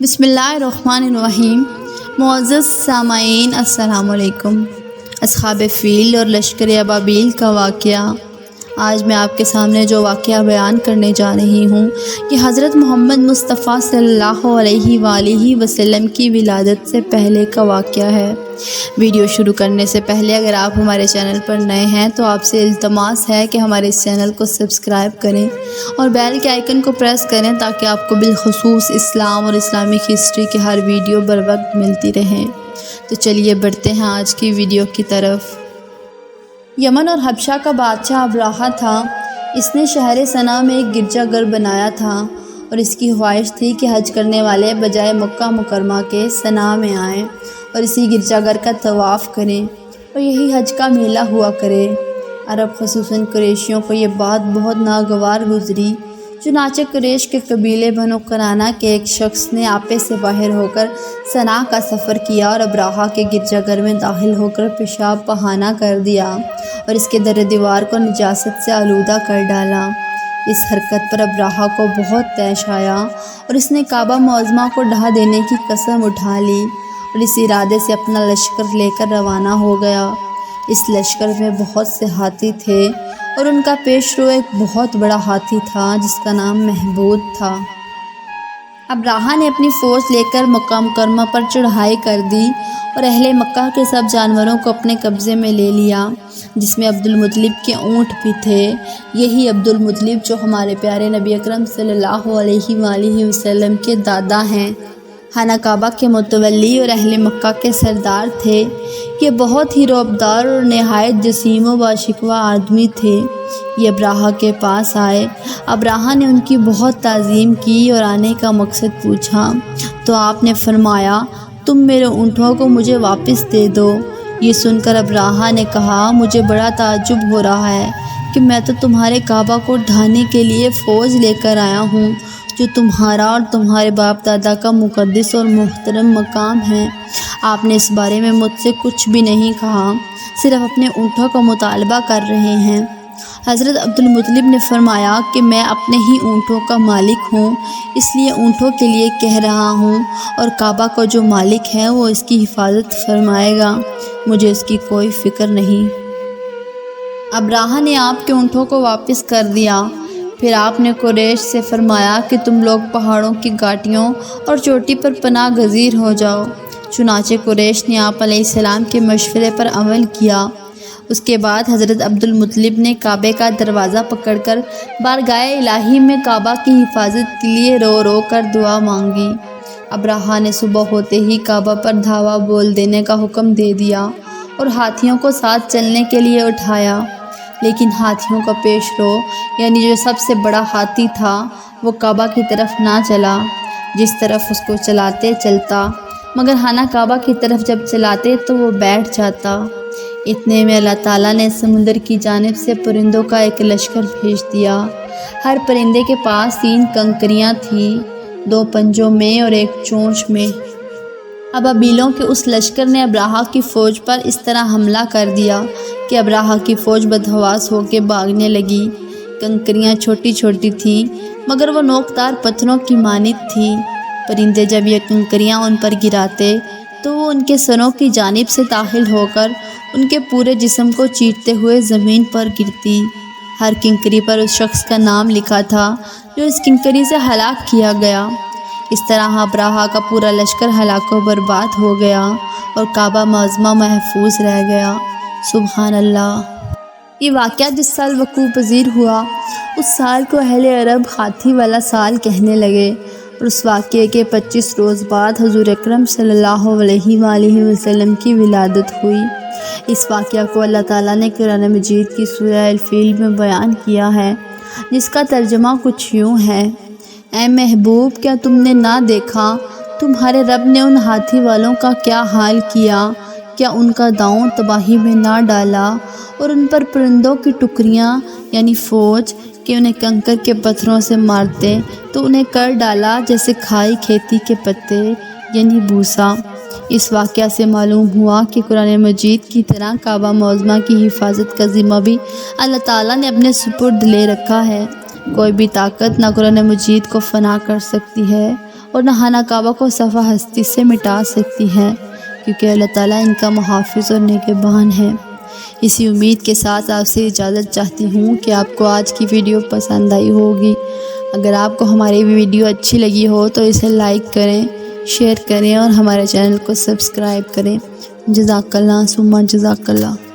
بسم اللہ الرحمن الرحیم۔ معزز سامعین السلام علیکم۔ اصحاب فیل اور لشکر ابابیل کا واقعہ۔ آج میں آپ کے سامنے جو واقعہ بیان کرنے جا رہی ہوں یہ حضرت محمد مصطفیٰ صلی اللہ علیہ وآلہ وسلم کی ولادت سے پہلے کا واقعہ ہے۔ ویڈیو شروع کرنے سے پہلے اگر آپ ہمارے چینل پر نئے ہیں تو آپ سے التماس ہے کہ ہمارے اس چینل کو سبسکرائب کریں اور بیل کے آئیکن کو پریس کریں تاکہ آپ کو بالخصوص اسلام اور اسلامک ہسٹری کی ہر ویڈیو بر وقت ملتی رہیں۔ تو چلیے بڑھتے ہیں آج کی ویڈیو کی طرف۔ یمن اور حبشہ کا بادشاہ ابراہہ تھا۔ اس نے شہر صنعا میں ایک گرجا گھر بنایا تھا اور اس کی خواہش تھی کہ حج کرنے والے بجائے مکہ مکرمہ کے صنعا میں آئیں اور اسی گرجا گھر کا طواف کریں اور یہی حج کا میلہ ہوا کرے۔ عرب خصوصاً قریشیوں کو یہ بات بہت ناگوار گزری۔ چنانچہ قریش کے قبیلے بنو کنانہ کے ایک شخص نے آپے سے باہر ہو کر صنعا کا سفر کیا اور ابراہہ کے گرجا گھر میں داخل ہو کر پیشاب پخانہ کر دیا اور اس کے در دیوار کو نجاست سے آلودہ کر ڈالا۔ اس حرکت پر ابراہہ کو بہت طیش آیا اور اس نے کعبہ معظمہ کو ڈھا دینے کی قسم اٹھا لی اور اس ارادے سے اپنا لشکر لے کر روانہ ہو گیا۔ اس لشکر میں بہت سے ہاتھی تھے اور ان کا پیش رو ایک بہت بڑا ہاتھی تھا جس کا نام محبود تھا۔ ابراہہ نے اپنی فوج لے کر مکہ مکرمہ پر چڑھائی کر دی اور اہل مکہ کے سب جانوروں کو اپنے قبضے میں لے لیا، جس میں عبدالمطلب کے اونٹ بھی تھے۔ یہی عبدالمطلب جو ہمارے پیارے نبی اکرم صلی اللہ علیہ وآلہ وسلم کے دادا ہیں، خانہ کعبہ کے متولی اور اہل مکہ کے سردار تھے۔ یہ بہت ہی رعبدار اور نہایت جسیم و باشکوہ آدمی تھے۔ یہ ابراہہ کے پاس آئے۔ ابراہہ نے ان کی بہت تعظیم کی اور آنے کا مقصد پوچھا تو آپ نے فرمایا، تم میرے اونٹوں کو مجھے واپس دے دو۔ یہ سن کر ابراہہ نے کہا، مجھے بڑا تعجب ہو رہا ہے کہ میں تو تمہارے کعبہ کو ڈھانے کے لیے فوج لے کر آیا ہوں جو تمہارا اور تمہارے باپ دادا کا مقدس اور محترم مقام ہے۔ آپ نے اس بارے میں مجھ سے کچھ بھی نہیں کہا، صرف اپنے اونٹوں کا مطالبہ کر رہے ہیں۔ حضرت عبدالمطلب نے فرمایا کہ میں اپنے ہی اونٹوں کا مالک ہوں، اس لیے اونٹوں کے لیے کہہ رہا ہوں اور کعبہ کا جو مالک ہے وہ اس کی حفاظت فرمائے گا، مجھے اس کی کوئی فکر نہیں۔ ابراہہ نے آپ کے اونٹوں کو واپس کر دیا۔ پھر آپ نے قریش سے فرمایا کہ تم لوگ پہاڑوں کی گھاٹیوں اور چوٹی پر پناہ گزیر ہو جاؤ۔ چنانچہ قریش نے آپ علیہ السلام کے مشورے پر عمل کیا۔ اس کے بعد حضرت عبدالمطلب نے کعبے کا دروازہ پکڑ کر بارگاہ الہی میں کعبہ کی حفاظت کے لیے رو رو کر دعا مانگی۔ ابراہہ نے صبح ہوتے ہی کعبہ پر دھاوا بول دینے کا حکم دے دیا اور ہاتھیوں کو ساتھ چلنے کے لیے اٹھایا، لیکن ہاتھیوں کا پیش رو یعنی جو سب سے بڑا ہاتھی تھا وہ کعبہ کی طرف نہ چلا، جس طرف اس کو چلاتے چلتا، مگر خانہ کعبہ کی طرف جب چلاتے تو وہ بیٹھ جاتا۔ اتنے میں اللہ تعالیٰ نے سمندر کی جانب سے پرندوں کا ایک لشکر بھیج دیا۔ ہر پرندے کے پاس 3 کنکریاں تھیں، 2 پنجوں میں اور 1 چونچ میں۔ ابابیلوں کے اس لشکر نے ابراہہ کی فوج پر اس طرح حملہ کر دیا کہ ابراہہ کی فوج بدحواس ہو کے بھاگنے لگی۔ کنکریاں چھوٹی چھوٹی تھیں مگر وہ نوکدار پتھروں کی مانند تھیں۔ پرندے جب یہ کنکریاں ان پر گراتے تو وہ ان کے سروں کی جانب سے داخل ہو کر ان کے پورے جسم کو چیرتے ہوئے زمین پر گرتی۔ ہر کنکری پر اس شخص کا نام لکھا تھا جو اس کنکری سے ہلاک کیا گیا۔ اس طرح ابراہہ کا پورا لشکر ہلاک و برباد ہو گیا اور کعبہ معظمہ محفوظ رہ گیا۔ سبحان اللہ۔ یہ واقعہ جس سال وقوع پذیر ہوا اس سال کو اہل عرب ہاتھی والا سال کہنے لگے اور اس واقعے کے 25 روز بعد حضور اکرم صلی اللہ علیہ وآلہ وسلم کی ولادت ہوئی۔ اس واقعہ کو اللہ تعالیٰ نے قرآن مجید کی سورہ الفیل میں بیان کیا ہے، جس کا ترجمہ کچھ یوں ہے، اے محبوب کیا تم نے نہ دیکھا تمہارے رب نے ان ہاتھی والوں کا کیا حال کیا، کیا ان کا داؤں تباہی میں نہ ڈالا اور ان پر پرندوں کی ٹکریاں یعنی فوج کہ انہیں کنکر کے پتھروں سے مارتے تو انہیں کر ڈالا جیسے کھائی کھیتی کے پتے یعنی بھوسا۔ اس واقعہ سے معلوم ہوا کہ قرآن مجید کی طرح کعبہ معظمہ کی حفاظت کا ذمہ بھی اللہ تعالیٰ نے اپنے سپرد لے رکھا ہے۔ کوئی بھی طاقت نہ قرآن مجید کو فنا کر سکتی ہے اور نہ خانہ کعبہ کو صفحہ ہستی سے مٹا سکتی ہے، کیونکہ اللہ تعالیٰ ان کا محافظ اور نگہبان ہے۔ اسی امید کے ساتھ آپ سے اجازت چاہتی ہوں کہ آپ کو آج کی ویڈیو پسند آئی ہوگی۔ اگر آپ کو ہماری ویڈیو اچھی لگی ہو تو اسے لائک کریں، شیئر کریں اور ہمارے چینل کو سبسکرائب کریں۔ جزاک اللہ ثم جزاک اللہ۔